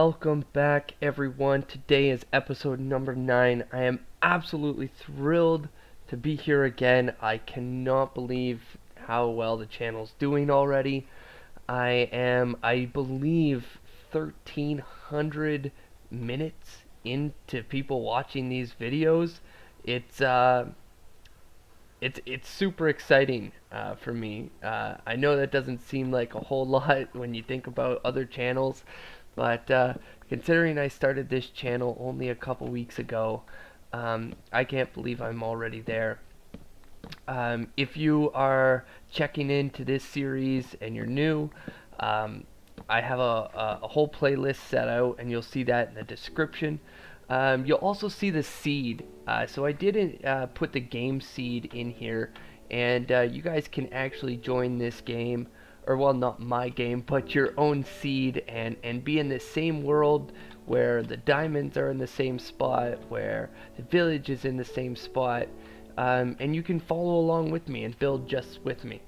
Welcome back, everyone. Today is episode number 9. I am absolutely thrilled to be here again. I cannot believe how well the channel's doing already. I believe, 1,300 minutes into people watching these videos. It's uh, it's super exciting for me. I know that doesn't seem like a whole lot when you think about other channels, but considering I started this channel only a couple weeks ago, I can't believe I'm already there. If you are checking into this series and you're new, um, I have a whole playlist set out, and you'll see that in the description. You'll also see the seed. So I didn't put the game seed in here, and you guys can actually join this game, or well, not my game, but your own seed, and be in the same world where the diamonds are in the same spot, where the village is in the same spot, and you can follow along with me and build just with me,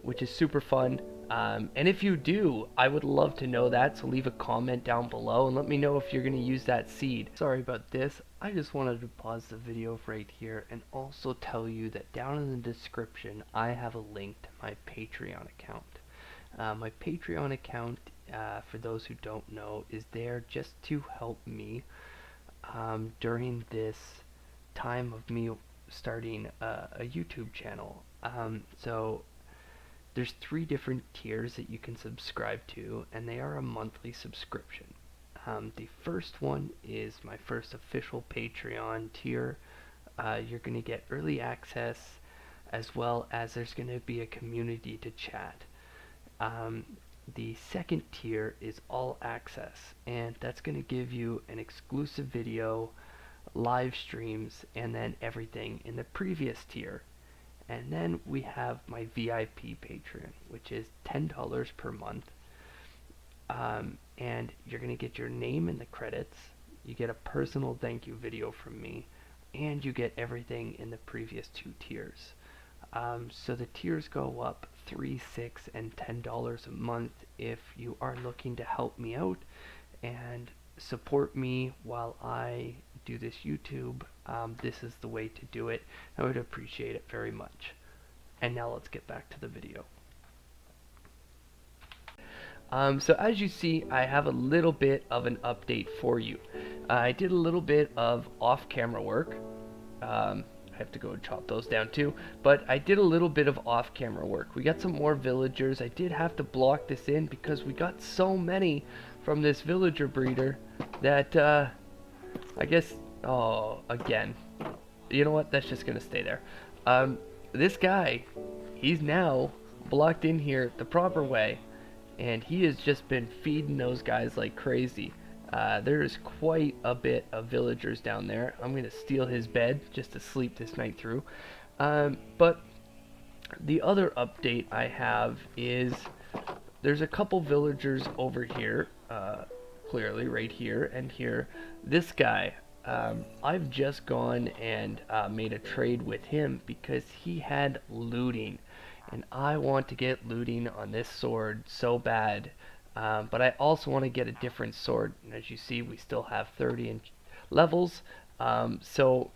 which is super fun. And if you do, I would love to know that, so leave a comment down below and let me know if you're going to use that seed. Sorry about this. I just wanted to pause the video right here and also tell you that down in the description I have a link to my Patreon account. My Patreon account, for those who don't know, is there just to help me during this time of me starting a YouTube channel. So there's 3 different tiers that you can subscribe to, and they are a monthly subscription. The first one is my first official Patreon tier. You're going to get early access, as well as there's going to be a community to chat. The second tier is all access, and that's going to give you an exclusive video, live streams, and then everything in the previous tier. And then we have my VIP Patreon, which is $10 per month. And you're going to get your name in the credits, you get a personal thank you video from me, and you get everything in the previous 2 tiers. So the tiers go up $3, $6, and $10 a month if you are looking to help me out and support me while I do this YouTube. This is the way to do it. I would appreciate it very much. And now let's get back to the video. So as you see, I have a little bit of an update for you. I did a little bit of off-camera work. I have to go and chop those down too, but I did a little bit of off-camera work. We got some more villagers. I did have to block this in because we got so many from this villager breeder that I guess, again, you know what, that's just gonna stay there. This guy, he's now blocked in here the proper way, and he has just been feeding those guys like crazy. There is quite a bit of villagers down there. I'm gonna steal his bed just to sleep this night through. But the other update I have is there's a couple villagers over here, clearly right here and here. This guy, I've just gone and made a trade with him because he had looting, and I want to get looting on this sword so bad, but I also want to get a different sword, and as you see we still have 30 levels, so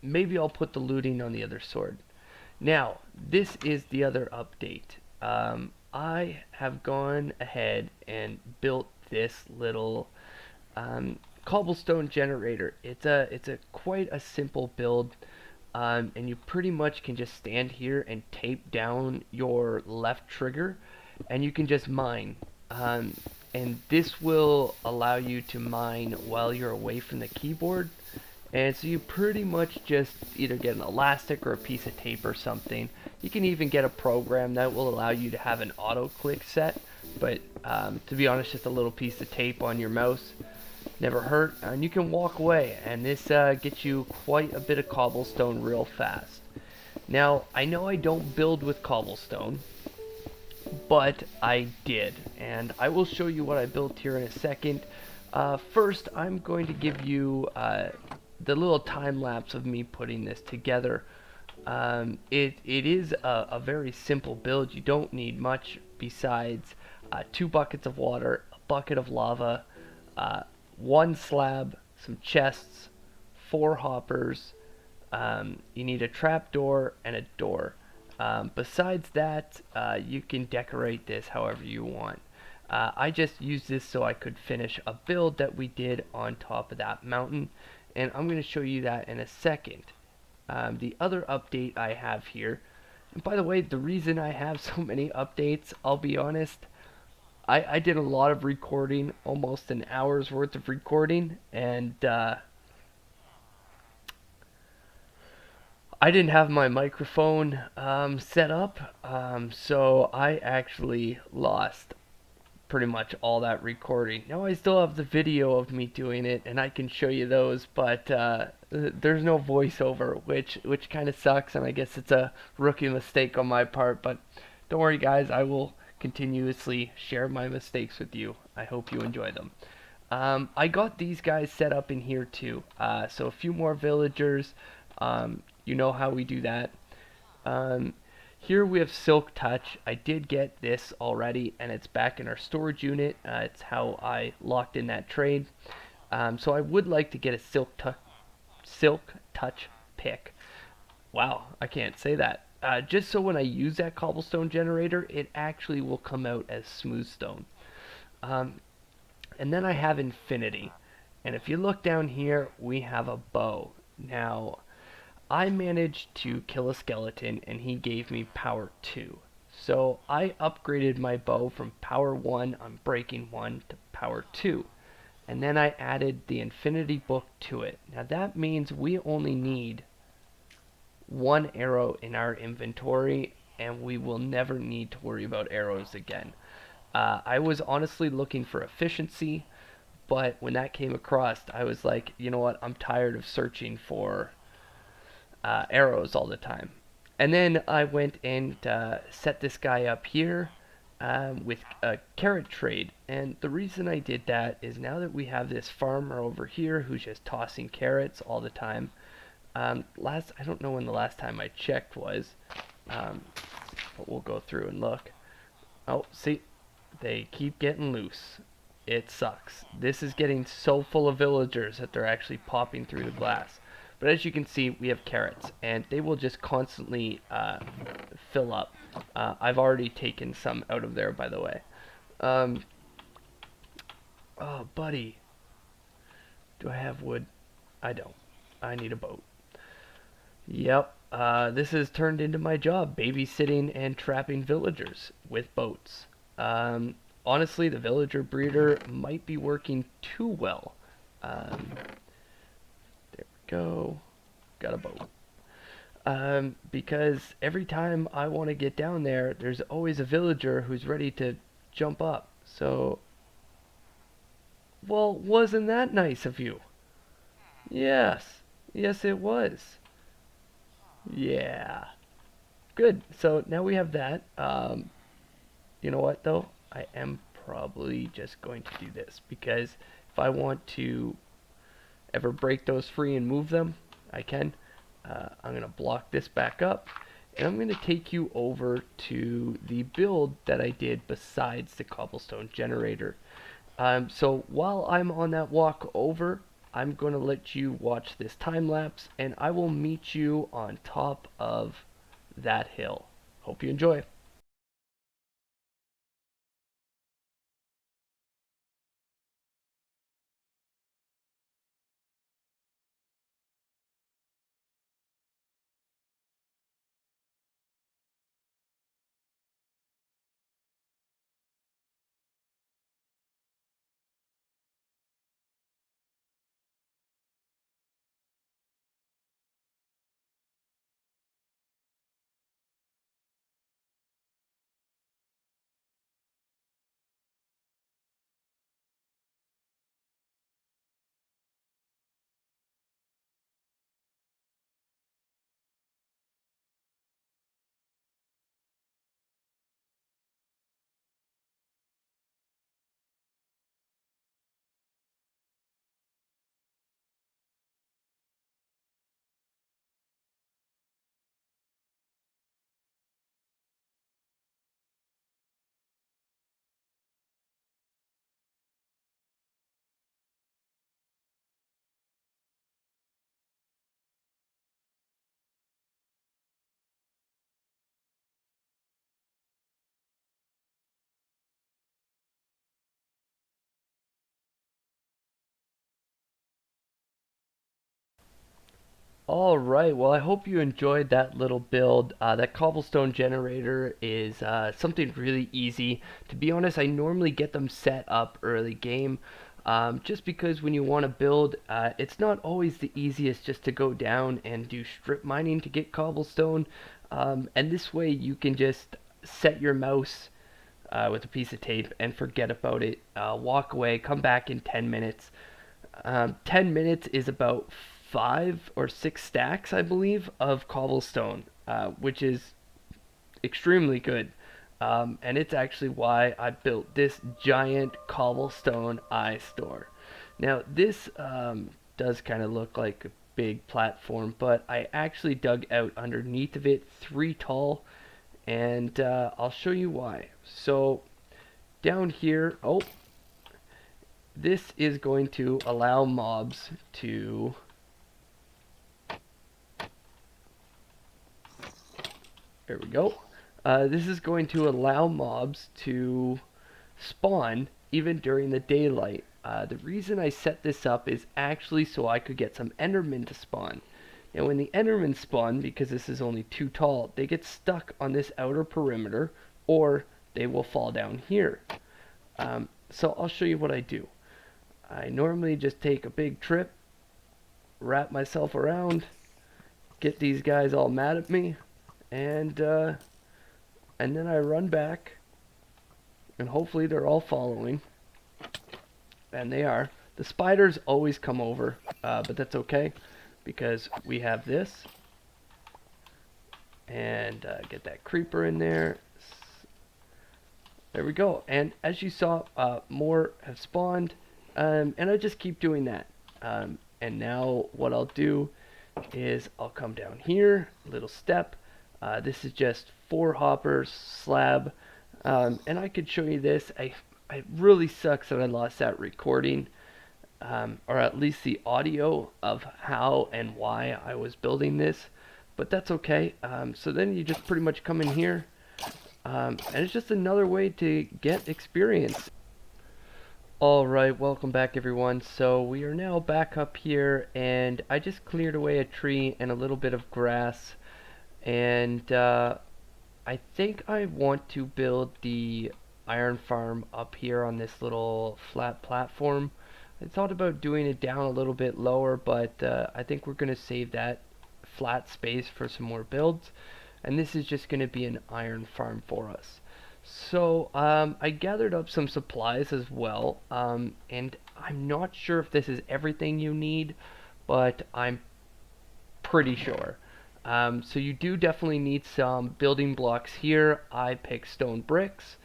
maybe I'll put the looting on the other sword. Now this is the other update. I have gone ahead and built this little cobblestone generator. It's a quite a simple build, and you pretty much can just stand here and tape down your left trigger, and you can just mine. And this will allow you to mine while you're away from the keyboard. And so you pretty much just either get an elastic or a piece of tape or something. You can even get a program that will allow you to have an auto click set, but to be honest, just a little piece of tape on your mouse never hurt, and you can walk away, and this gets you quite a bit of cobblestone real fast. Now I know I don't build with cobblestone, but I did, and I will show you what I built here in a second. First I'm going to give you the little time lapse of me putting this together. It is a very simple build. You don't need much besides 2 buckets of water, a bucket of lava, uh, one slab, some chests, four hoppers. You need a trapdoor and a door. Besides that, you can decorate this however you want. I just used this so I could finish a build that we did on top of that mountain, and I'm going to show you that in a second. The other update I have here, and by the way, the reason I have so many updates, I'll be honest, I did a lot of recording, almost an hour's worth of recording, and I didn't have my microphone set up, so I actually lost pretty much all that recording. Now I still have the video of me doing it, and I can show you those, but there's no voiceover, which kind of sucks, and I guess it's a rookie mistake on my part. But don't worry, guys, I will continuously share my mistakes with you. I hope you enjoy them. I got these guys set up in here too. So a few more villagers. You know how we do that. Um, Here we have Silk Touch. I did get this already, and it's back in our storage unit. It's how I locked in that trade. So I would like to get a Silk Touch pick. Wow, I can't say that. Just so when I use that cobblestone generator, it actually will come out as smooth stone. Um, and then I have Infinity. And if you look down here, we have a bow. Now, I managed to kill a skeleton and he gave me power 2. So I upgraded my bow from power 1 on breaking 1 to power 2. And then I added the infinity book to it. Now that means we only need one arrow in our inventory and we will never need to worry about arrows again. I was honestly looking for efficiency, but when that came across, I was like, you know what, I'm tired of searching for arrows all the time. And then I went and set this guy up here with a carrot trade. And the reason I did that is now that we have this farmer over here who's just tossing carrots all the time. I don't know when the last time I checked was, but we'll go through and look. Oh, see, they keep getting loose. It sucks. This is getting so full of villagers that they're actually popping through the glass. But as you can see, we have carrots, and they will just constantly fill up. I've already taken some out of there, by the way. Um, oh, buddy. Do I have wood? I don't. I need a boat. Yep. This has turned into my job, babysitting and trapping villagers with boats. Honestly, the villager breeder might be working too well. There we go. Got a boat. Because every time I want to get down there, there's always a villager who's ready to jump up. So, well, wasn't that nice of you? Yes. Yes, it was. Yeah. Good. So now we have that. You know what, though? I am probably just going to do this because if I want to ever break those free and move them, I can. I'm going to block this back up, and I'm going to take you over to the build that I did besides the cobblestone generator. So while I'm on that walk over, I'm going to let you watch this time lapse, and I will meet you on top of that hill. Hope you enjoy. Alright, well, I hope you enjoyed that little build. That cobblestone generator is something really easy. To be honest, I normally get them set up early game. Just because when you want to build, it's not always the easiest just to go down and do strip mining to get cobblestone. And this way you can just set your mouse with a piece of tape and forget about it. Walk away, come back in 10 minutes. 10 minutes is about 5 or 6 stacks, I believe, of cobblestone, which is extremely good. And it's actually why I built this giant cobblestone eye store. Now, this does kind of look like a big platform, but I actually dug out underneath of it 3 tall, and I'll show you why. So, down here, oh, this is going to allow mobs to there we go. This is going to allow mobs to spawn even during the daylight. The reason I set this up is actually so I could get some endermen to spawn. And when the endermen spawn, because this is only 2 tall, they get stuck on this outer perimeter or they will fall down here. So I'll show you what I do. I normally just take a big trip, wrap myself around, get these guys all mad at me, and then I run back, and hopefully they're all following, and they are. The spiders always come over, but that's okay, because we have this, and get that creeper in there. There we go, and as you saw, more have spawned, and I just keep doing that. And now what I'll do is I'll come down here, little step. This is just 4 hoppers, slab, and I could show you this. It really sucks that I lost that recording, or at least the audio of how and why I was building this, but that's okay. So then you just pretty much come in here, and it's just another way to get experience. Alright, welcome back everyone. So we are now back up here, and I just cleared away a tree and a little bit of grass, and I think I want to build the iron farm up here on this little flat platform. I thought about doing it down a little bit lower, but I think we're going to save that flat space for some more builds, and this is just going to be an iron farm for us. So I gathered up some supplies as well, and I'm not sure if this is everything you need, but I'm pretty sure. So you do definitely need some building blocks here. I picked stone bricks.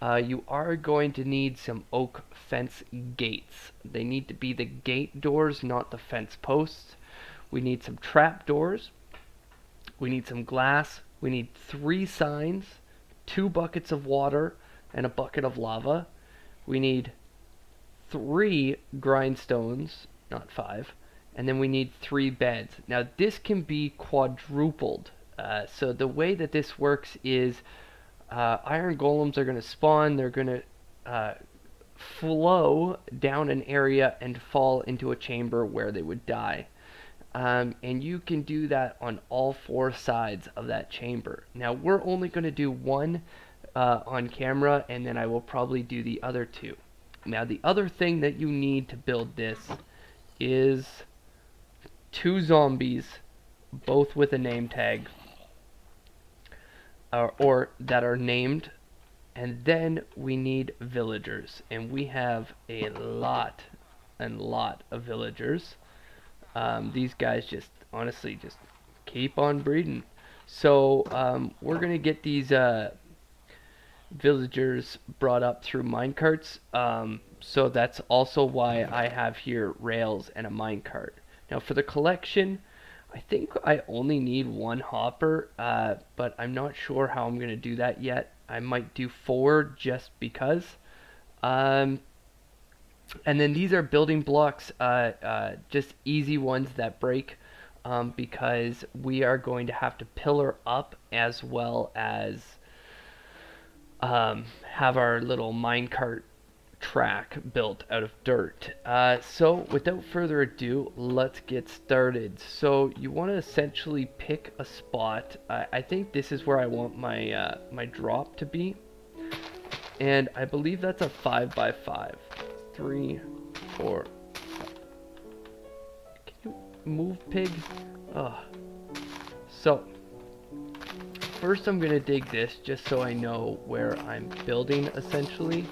You are going to need some oak fence gates. They need to be the gate doors, not the fence posts. We need some trap doors. We need some glass. We need 3 signs, 2 buckets of water, and a bucket of lava. We need 3 grindstones, not 5. And then we need 3 beds. Now this can be quadrupled. So the way that this works is iron golems are going to spawn. They're going to flow down an area and fall into a chamber where they would die. And you can do that on all 4 sides of that chamber. Now we're only going to do 1 on camera, and then I will probably do the other 2. Now the other thing that you need to build this is 2 zombies, both with a name tag, or that are named, and then we need villagers, and we have a lot of villagers. These guys just honestly just keep on breeding. So we're gonna get these villagers brought up through minecarts. So that's also why I have here rails and a minecart. Now for the collection, I think I only need 1 hopper, but I'm not sure how I'm gonna do that yet. I might do 4 just because. And then these are building blocks, just easy ones that break, because we are going to have to pillar up as well as have our little minecart track built out of dirt. So without further ado, let's get started. So you want to essentially pick a spot. I think this is where I want my my drop to be, and I believe that's a 5 by 5. 3, 4. Can you move, pig? Ugh. So first I'm gonna dig this just so I know where I'm building essentially.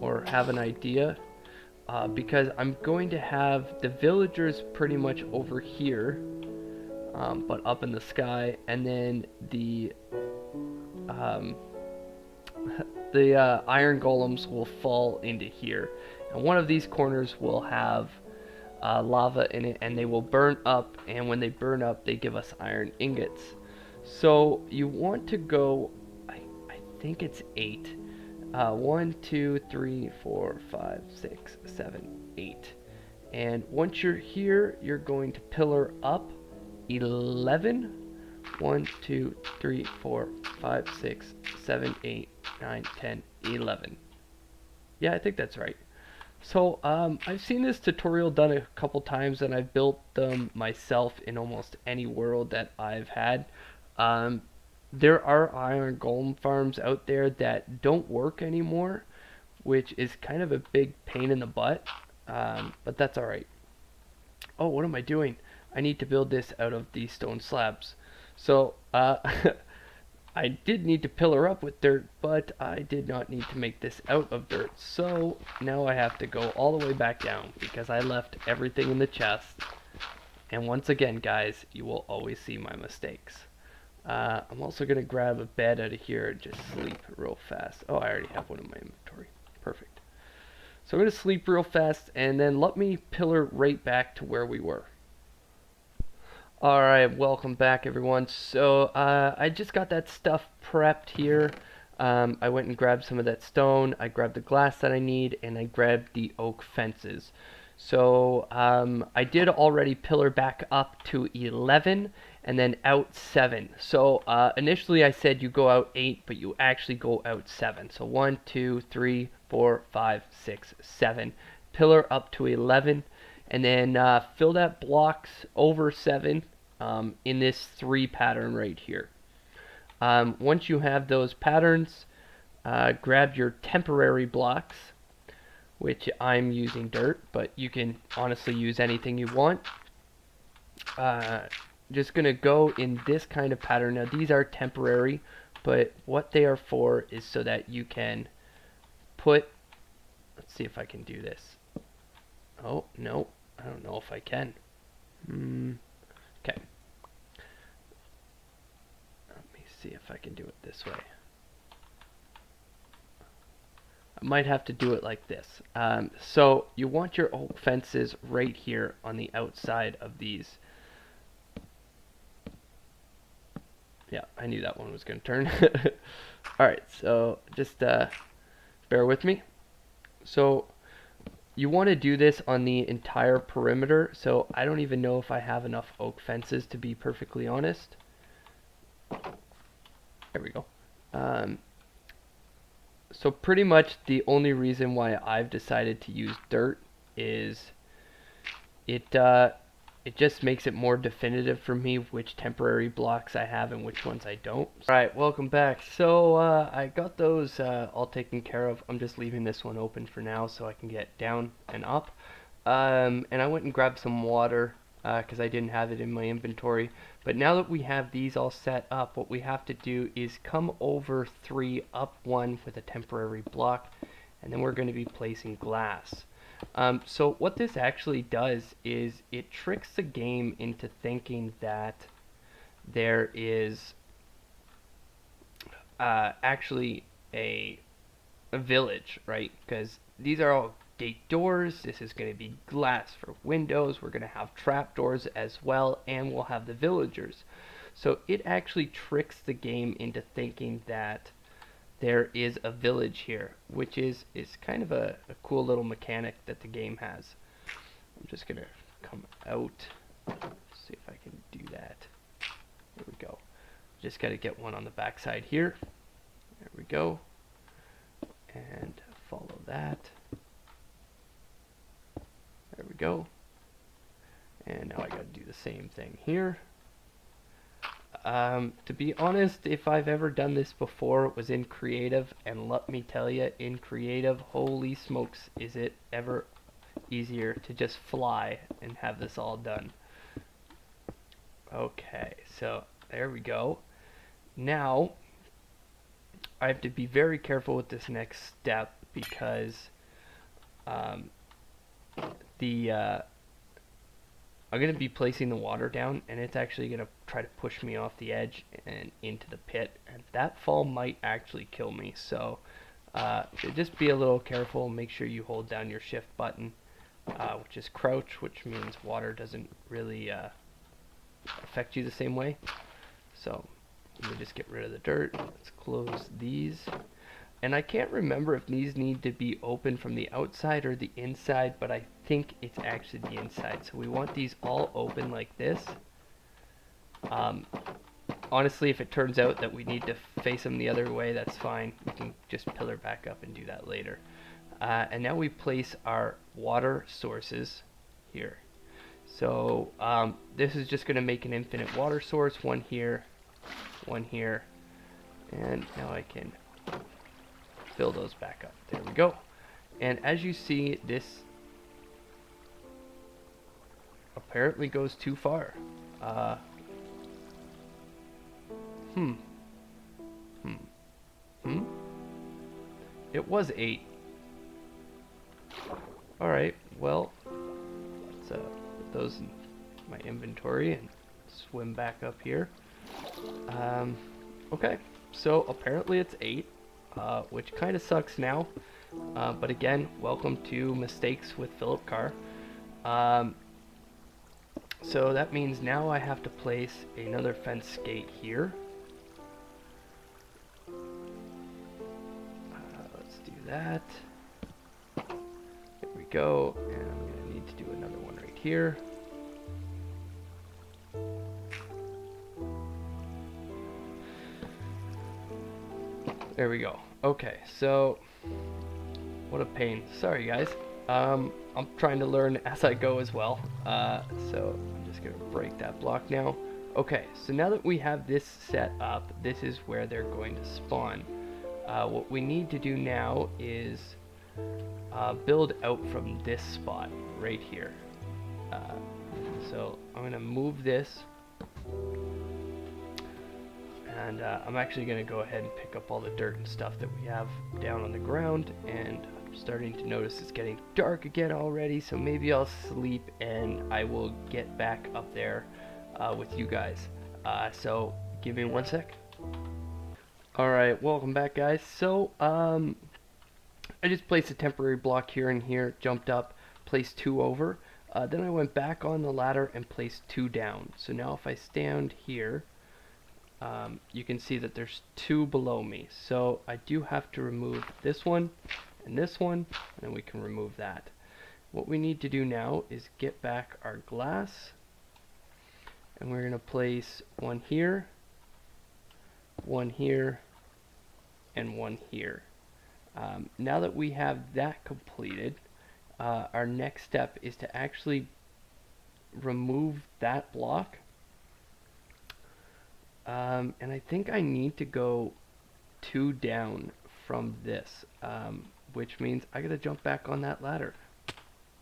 Or have an idea, because I'm going to have the villagers pretty much over here, but up in the sky, and then the iron golems will fall into here, and one of these corners will have lava in it, and they will burn up, and when they burn up they give us iron ingots. So you want to go, I think it's 8. 1, 2, 3, 4, 5, 6, 7, 8. And once you're here, you're going to pillar up 11. 1, 2, 3, 4, 5, 6, 7, 8, 9, 10, 11. Yeah, I think that's right. So I've seen this tutorial done a couple times, and I've built them myself in almost any world that I've had. There are iron golem farms out there that don't work anymore, which is kind of a big pain in the butt, but that's alright. Oh, what am I doing? I need to build this out of these stone slabs. So, I did need to pillar up with dirt, but I did not need to make this out of dirt. So, now I have to go all the way back down, because I left everything in the chest. And once again, guys, you will always see my mistakes. I'm also going to grab a bed out of here and just sleep real fast. Oh, I already have one in my inventory. Perfect. So I'm going to sleep real fast, and then let me pillar right back to where we were. Alright, welcome back everyone. So I just got that stuff prepped here. I went and grabbed some of that stone, I grabbed the glass that I need, and I grabbed the oak fences. So I did already pillar back up to 11 and then out 7. So initially I said you go out 8, but you actually go out 7. So 1, 2, 3, 4, 5, 6, 7. Pillar up to 11, and then fill that blocks over 7 in this 3 pattern right here. Once you have those patterns, grab your temporary blocks, which I'm using dirt, but you can honestly use anything you want. Just gonna go in this kind of pattern. Now these are temporary, but what they are for is so that you can put, let's see if I can do this. Oh, no, I don't know if I can. Okay. Let me see if I can do it this way. I might have to do it like this. So you want your oak fences right here on the outside of these. Yeah, I knew that one was going to turn. Alright, so just bear with me. So you want to do this on the entire perimeter. So I don't even know if I have enough oak fences, to be perfectly honest. There we go. So pretty much the only reason why I've decided to use dirt is it just makes it more definitive for me which temporary blocks I have and which ones I don't. Alright, welcome back. So I got those all taken care of. I'm just leaving this one open for now so I can get down and up. And I went and grabbed some water because I didn't have it in my inventory. But now that we have these all set up, what we have to do is come over 3, up 1 with a temporary block, and then we're going to be placing glass. So what this actually does is it tricks the game into thinking that there is actually a village, right? Because these are all gate doors. This is going to be glass for windows. We're going to have trapdoors as well, and we'll have the villagers. So it actually tricks the game into thinking that there is a village here, which is kind of a cool little mechanic that the game has. I'm just going to come out, see if I can do that. There we go. Just got to get one on the back side here. There we go. And that. There we go. And now I gotta do the same thing here. To be honest, if I've ever done this before, it was in creative, and let me tell you, in creative, holy smokes, is it ever easier to just fly and have this all done. Okay, so there we go. Now I have to be very careful with this next step because I'm going to be placing the water down, and it's actually going to try to push me off the edge and into the pit, and that fall might actually kill me. So just be a little careful. Make sure you hold down your shift button, which is crouch, which means water doesn't really affect you the same way. So let me just get rid of the dirt. Let's close these. And I can't remember if these need to be open from the outside or the inside, but I think it's actually the inside. So we want these all open like this. Honestly, if it turns out that we need to face them the other way, that's fine. We can just pillar back up and do that later. And now we place our water sources here. So this is just going to make an infinite water source. One here, and now I can fill those back up. There we go. And as you see, this apparently goes too far. It was 8. Alright, well, let's put those in my inventory and swim back up here. Okay, so apparently it's 8. Which kind of sucks now, but again, welcome to mistakes with Philip Carr. So that means now I have to place another fence gate here. Let's do that. There we go, and I'm going to need to do another one right here. There we go. Okay, so what a pain. Sorry guys. I'm trying to learn as I go as well. So I'm just gonna break that block now. Okay, so now that we have this set up, this is where they're going to spawn. What we need to do now is build out from this spot right here. So I'm gonna move this. And I'm actually going to go ahead and pick up all the dirt and stuff that we have down on the ground, and I'm starting to notice it's getting dark again already, so maybe I'll sleep and I will get back up there with you guys. So give me 1 sec. Alright, welcome back guys. So I just placed a temporary block here and here, jumped up, placed 2 over, then I went back on the ladder and placed 2 down. So now if I stand here, you can see that there's 2 below me. So I do have to remove this one, and then we can remove that. What we need to do now is get back our glass, and we're going to place 1 here, 1 here, and 1 here. Now that we have that completed, our next step is to actually remove that block. And I think I need to go 2 down from this, which means I gotta jump back on that ladder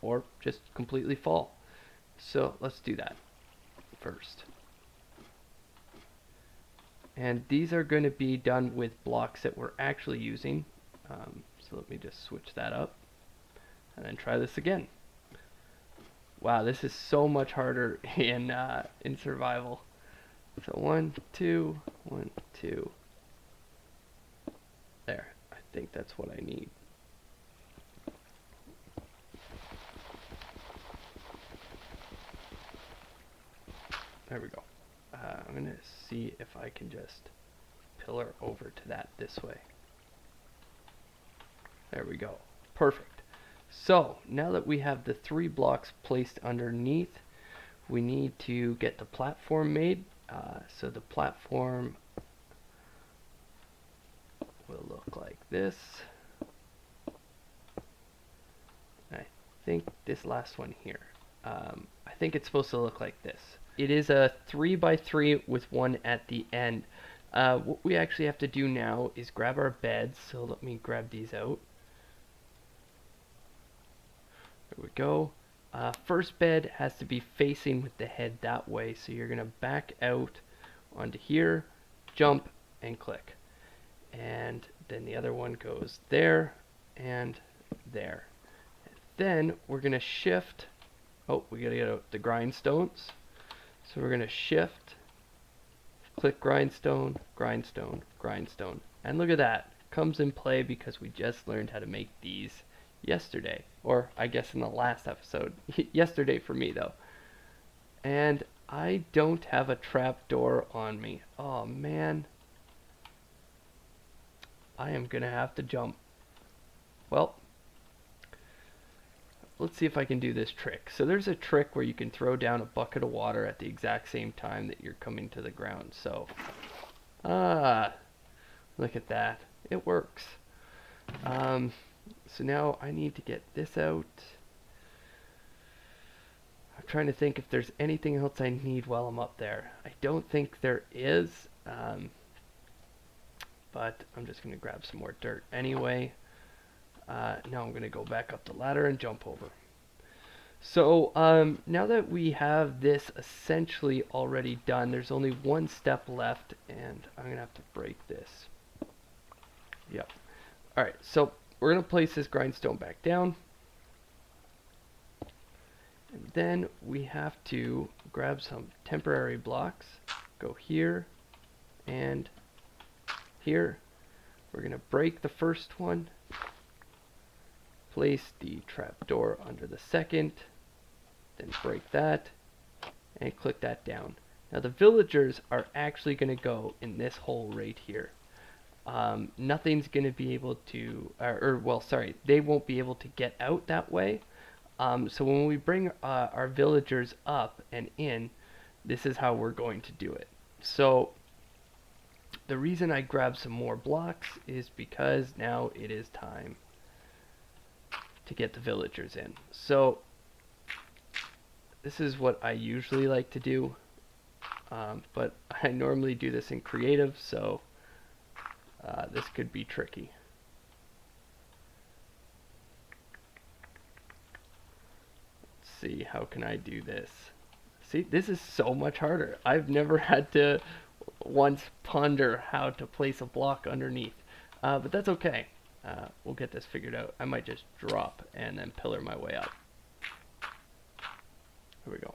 or just completely fall. So let's do that first. And these are going to be done with blocks that we're actually using. So let me just switch that up and then try this again. Wow, this is so much harder in survival. So 1, 2, 1, 2. There. I think that's what I need. There we go. I'm going to see if I can just pillar over to that this way. There we go. Perfect. So now that we have the 3 blocks placed underneath, we need to get the platform made. So the platform will look like this. think this last one here. I think it's supposed to look like this. It is a 3x3 with one at the end. What we actually have to do now is grab our beds. So let me grab these out. There we go. First bed has to be facing with the head that way. So you're going to back out onto here, jump, and click. And then the other one goes there and there. Then we're going to shift. Oh, we got to get out the grindstones. So we're going to shift, click grindstone, grindstone, grindstone. And look at that. Comes in play because we just learned how to make these yesterday. Or I guess in the last episode. Yesterday for me though. And I don't have a trap door on me. Oh man. I am going to have to jump. Well, let's see if I can do this trick. So there's a trick where you can throw down a bucket of water at the exact same time that you're coming to the ground. So, look at that. It works. So now I need to get this out. I'm trying to think if there's anything else I need while I'm up there. I don't think there is. But I'm just going to grab some more dirt anyway. Now I'm going to go back up the ladder and jump over. So now that we have this essentially already done, there's only one step left, and I'm going to have to break this. Yep. Alright, so we're going to place this grindstone back down. And then we have to grab some temporary blocks, go here, and here. We're going to break the first one, place the trapdoor under the second, then break that, and click that down. Now the villagers are actually going to go in this hole right here. Nothing's going to be able to, they won't be able to get out that way. So when we bring our villagers up and in, this is how we're going to do it. So the reason I grabbed some more blocks is because now it is time to get the villagers in. So this is what I usually like to do, but I normally do this in creative, so this could be tricky. Let's see, how can I do this? See, this is so much harder. I've never had to once ponder how to place a block underneath, but that's okay. We'll get this figured out. I might just drop and then pillar my way up. Here we go.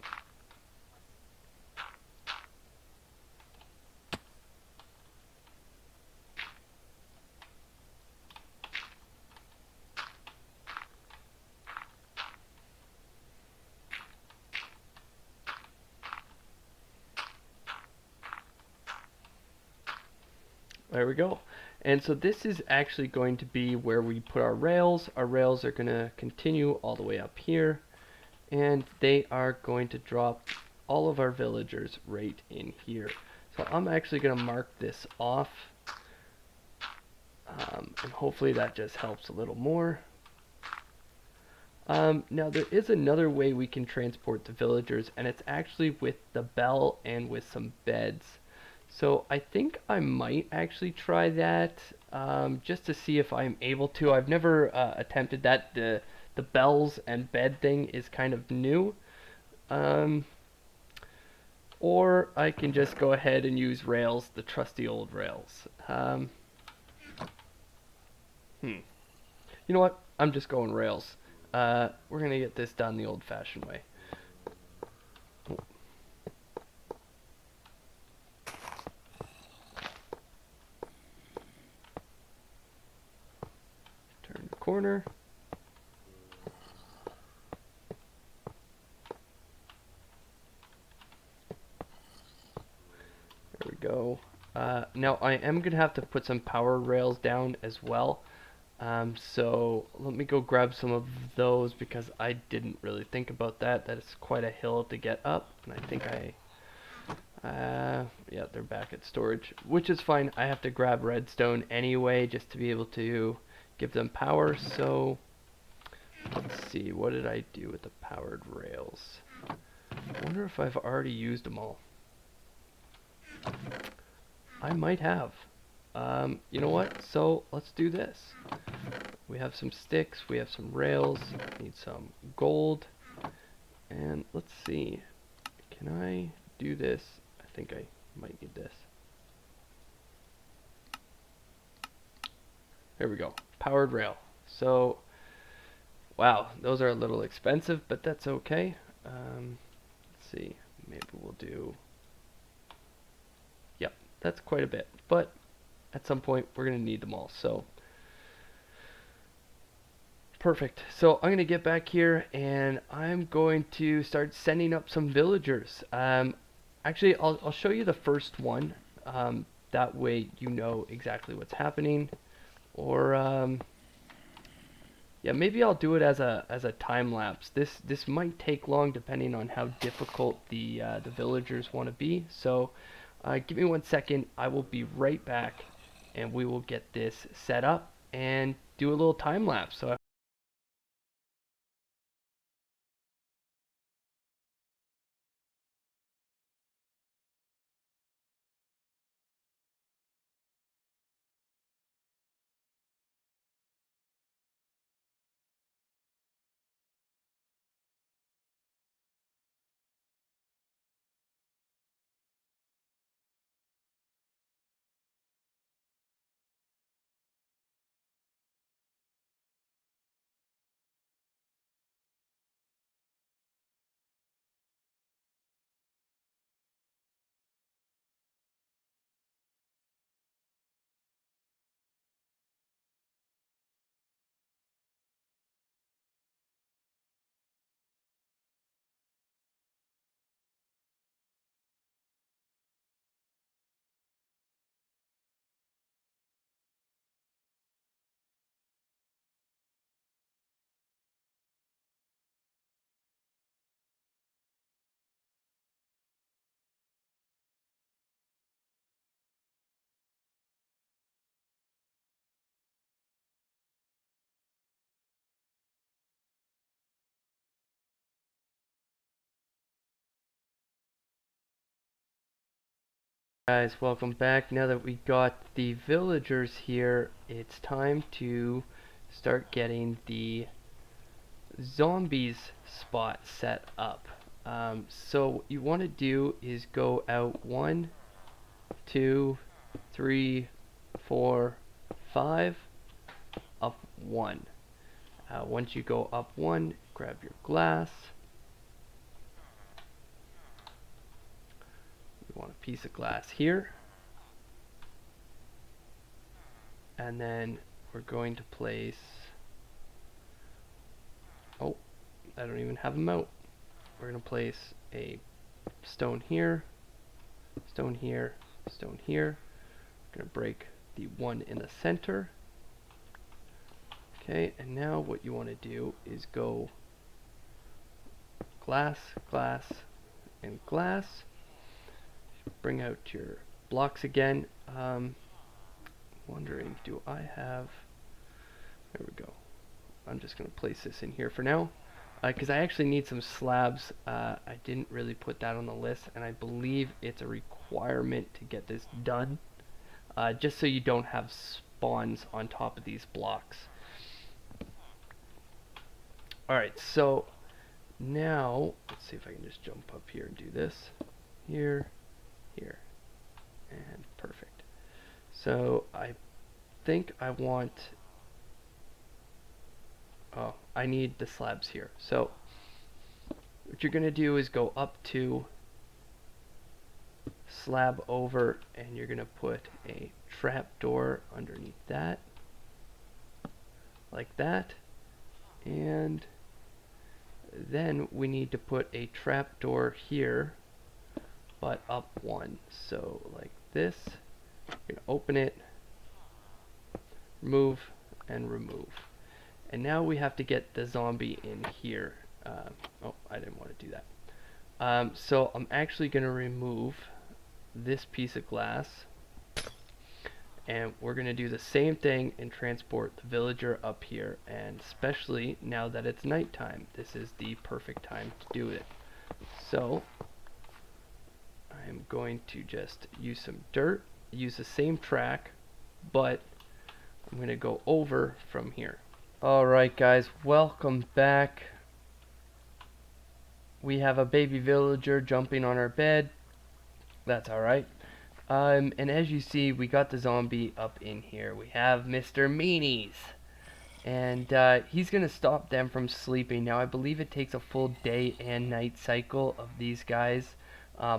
There we go. And so this is actually going to be where we put our rails. Our rails are going to continue all the way up here, and they are going to drop all of our villagers right in here. So I'm actually going to mark this off, and hopefully that just helps a little more. Now there is another way we can transport the villagers, and it's actually with the bell and with some beds. So I think I might actually try that, just to see if I'm able to. I've never attempted that. The bells and bed thing is kind of new. Or I can just go ahead and use rails, the trusty old rails. You know what? I'm just going rails. We're going to get this done the old-fashioned way. Turn the corner. There we go. Now I am going to have to put some power rails down as well. So let me go grab some of those because I didn't really think about that. That is quite a hill to get up, and I think yeah, they're back at storage, which is fine. I have to grab redstone anyway just to be able to give them power, so Let's see, what did I do with the powered rails? I wonder if I've already used them all. I might have. You know what? So let's do this. We have some sticks, we have some rails, need some gold, and let's see. Can I do this? I think I might need this. There we go. Powered rail. So, wow, those are a little expensive, but that's okay. Let's see. Maybe we'll do... Yep, that's quite a bit. But at some point, we're going to need them all. So, perfect. So I'm going to get back here, and I'm going to start sending up some villagers. Actually, I'll show you the first one. That way you know exactly what's happening. Or yeah, maybe I'll do it as a time lapse. This might take long depending on how difficult the villagers want to be. So give me 1 second. I will be right back, and we will get this set up and do a little time lapse. So. Guys, welcome back. Now that we got the villagers here, it's time to start getting the zombies spot set up. So what you want to do is go out 1, 2, 3, 4, 5, up 1. Once you go up 1, grab your glass. We want a piece of glass here. And then we're going to place... Oh, I don't even have them out. We're going to place a stone here, stone here, stone here. We're going to break the one in the center. Okay, and now what you want to do is go glass, glass, and glass. Bring out your blocks again. Wondering, do I have... There we go. I'm just going to place this in here for now. Because I actually need some slabs. I didn't really put that on the list, and I believe it's a requirement to get this done. Just so you don't have spawns on top of these blocks. Alright, so now, let's see if I can just jump up here and do this. Here, here, and perfect. So I think I want... Oh, I need the slabs here. So what you're going to do is go up to slab over, and you're going to put a trapdoor underneath that, like that. And then we need to put a trapdoor here, but up 1. So like this. You're going to open it, remove, and remove. And now we have to get the zombie in here. Oh, I didn't want to do that. So I'm actually going to remove this piece of glass, And we're going to do the same thing and transport the villager up here. And especially now that it's nighttime, this is the perfect time to do it. So I'm going to just use some dirt, use the same track, but I'm going to go over from here. Alright guys, welcome back. We have a baby villager jumping on our bed. That's alright. And as you see, we got the zombie up in here. We have Mr. Meanies. And he's going to stop them from sleeping. Now, I believe it takes a full day and night cycle of these guys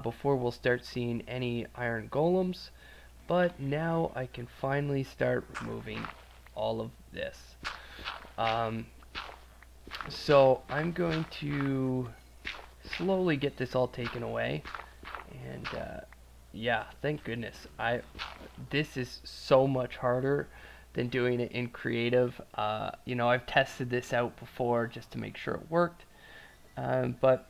before we'll start seeing any iron golems. But now I can finally start removing all of this. So I'm going to slowly get this all taken away. And yeah, thank goodness. This is so much harder than doing it in creative. You know, I've tested this out before just to make sure it worked. But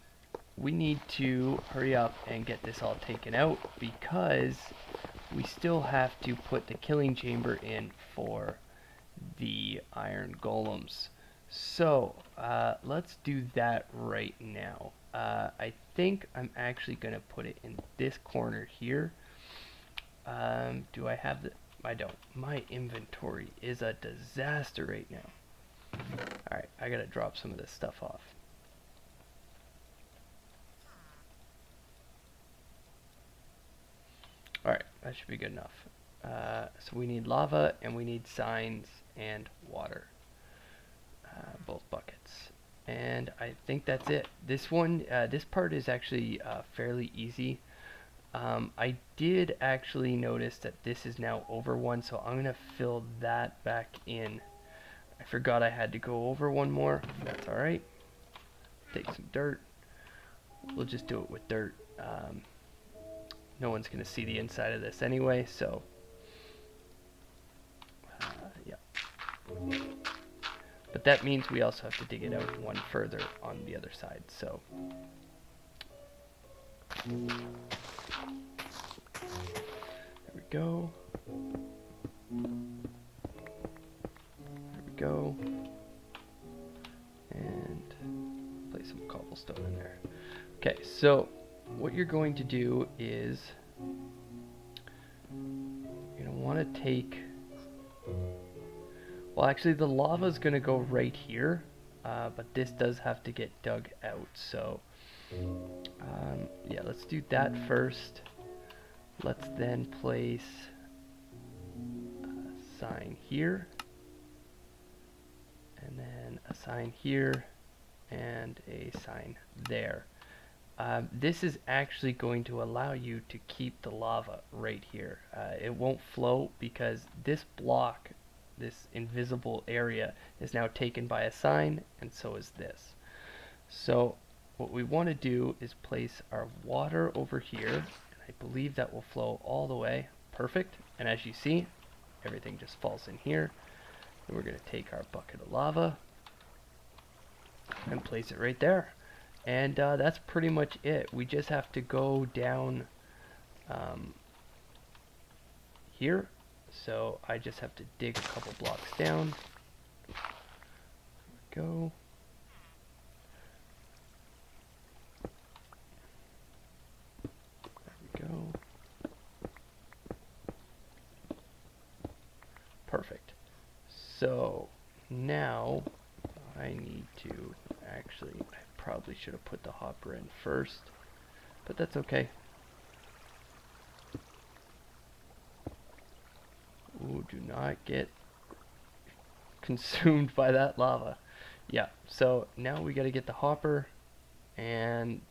we need to hurry up and get this all taken out because we still have to put the killing chamber in for the iron golems. So let's do that right now. I think I'm actually going to put it in this corner here. Do I have the... I don't. My inventory is a disaster right now. Alright, I gotta drop some of this stuff off. Alright, that should be good enough. So we need lava and we need signs and water. Both buckets. And I think that's it. This one, this part is actually fairly easy. I did actually notice that this is now over one, so I'm going to fill that back in. I forgot I had to go over one more. That's alright. Take some dirt. We'll just do it with dirt. No one's going to see the inside of this anyway, so yeah. But that means we also have to dig it out one further on the other side, so there we go. There we go. And place some cobblestone in there. Okay, so what you're going to do is you're going to want to take... Well, actually, the lava is going to go right here, but this does have to get dug out. So, yeah, let's do that first. Let's then place a sign here, and then a sign here, and a sign there. This is actually going to allow you to keep the lava right here. It won't flow because this block, this invisible area, is now taken by a sign, and so is this. So what we want to do is place our water over here, and I believe that will flow all the way. Perfect. And as you see, everything just falls in here. And we're going to take our bucket of lava and place it right there. And that's pretty much it. We just have to go down here. So I just have to dig a couple blocks down. There we go. There we go. Perfect. So now I need to actually, I probably should have put the hopper in first, but that's okay. Ooh, do not get consumed by that lava. Yeah, so now we gotta get the hopper and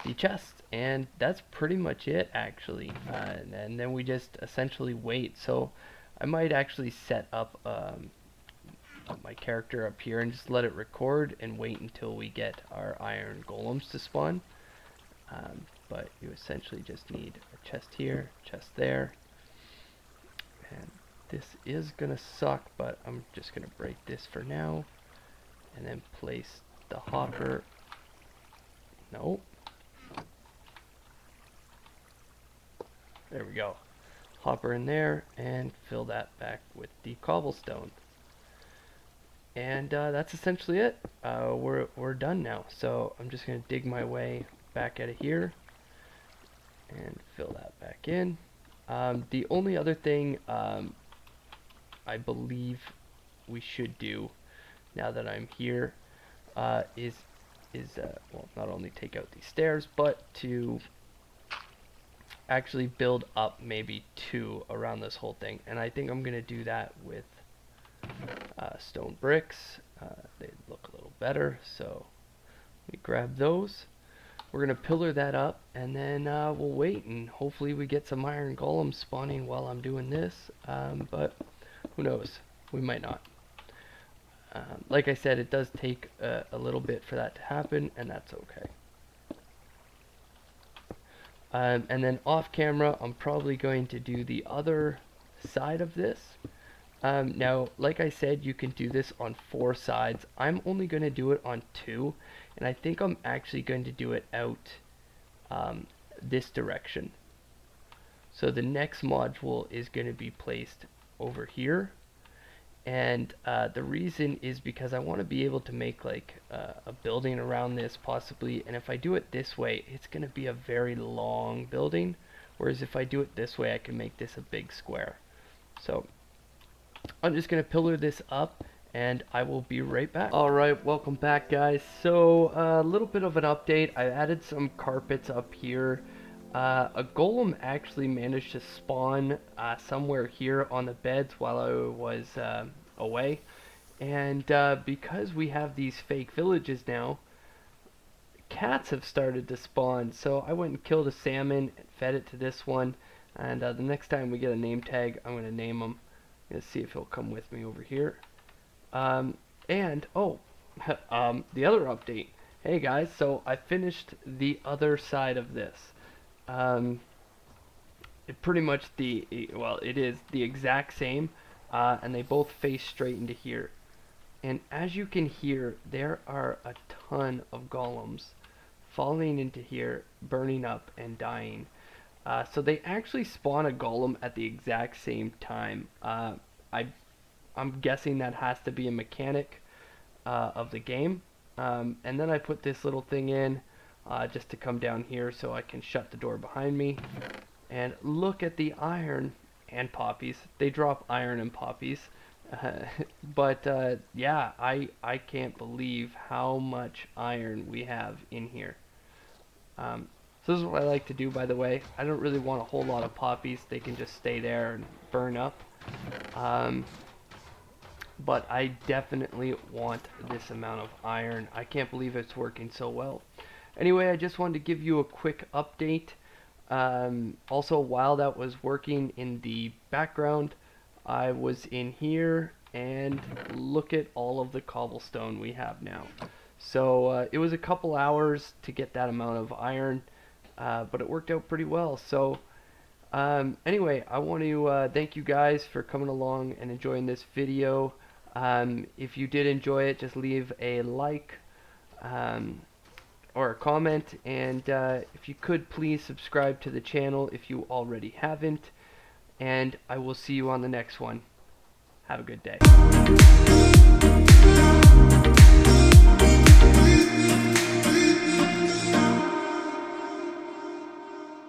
the chest, and that's pretty much it actually. And then we just essentially wait. So I might actually set up my character up here and just let it record and wait until we get our iron golems to spawn. But you essentially just need a chest here, chest there. And this is gonna suck, but I'm just gonna break this for now, and then place the hopper. No. There we go. hopper in there and fill that back with the cobblestone. And that's essentially it. We're done now. So I'm just gonna dig my way back out of here and fill that back in. The only other thing I believe we should do now that I'm here is well, not only take out these stairs, but to actually build up maybe 2 around this whole thing. And I think I'm gonna do that with stone bricks. They look a little better, so we grab those. We're gonna pillar that up, and then we'll wait, and hopefully we get some iron golems spawning while I'm doing this. But who knows? We might not. Like I said, it does take a little bit for that to happen, and that's okay. And then off camera, I'm probably going to do the other side of this. Now, like I said, you can do this on 4 sides. I'm only going to do it on 2, and I think I'm actually going to do it out this direction. So the next module is going to be placed over here. And the reason is because I want to be able to make like a building around this possibly, and if I do it this way, it's going to be a very long building, whereas if I do it this way, I can make this a big square. So I'm just going to pillar this up, and I will be right back. Alright, welcome back, guys. So a little bit of an update. I added some carpets up here. A golem actually managed to spawn somewhere here on the beds while I was away, and because we have these fake villages now, cats have started to spawn. So I went and killed a salmon and fed it to this one, and the next time we get a name tag, I'm going to name him. I'm going to see if he'll come with me over here. And oh, the other update. Hey guys, so I finished the other side of this. Pretty much it is the exact same, and they both face straight into here. And as you can hear, there are a ton of golems falling into here, burning up and dying. So they actually spawn a golem at the exact same time. I'm guessing that has to be a mechanic of the game. And then I put this little thing in just to come down here so I can shut the door behind me. And look at the iron and poppies. They drop iron and poppies. But yeah, I can't believe how much iron we have in here. So this is what I like to do, by the way. I don't really want a whole lot of poppies. They can just stay there and burn up. But I definitely want this amount of iron. I can't believe it's working so well. Anyway, I just wanted to give you a quick update. Also, while that was working in the background, I was in here, and look at all of the cobblestone we have now. So it was a couple hours to get that amount of iron, but it worked out pretty well. So anyway, I want to thank you guys for coming along and enjoying this video. If you did enjoy it, just leave a like or a comment, and if you could, please subscribe to the channel if you already haven't, and I will see you on the next one. Have a good day.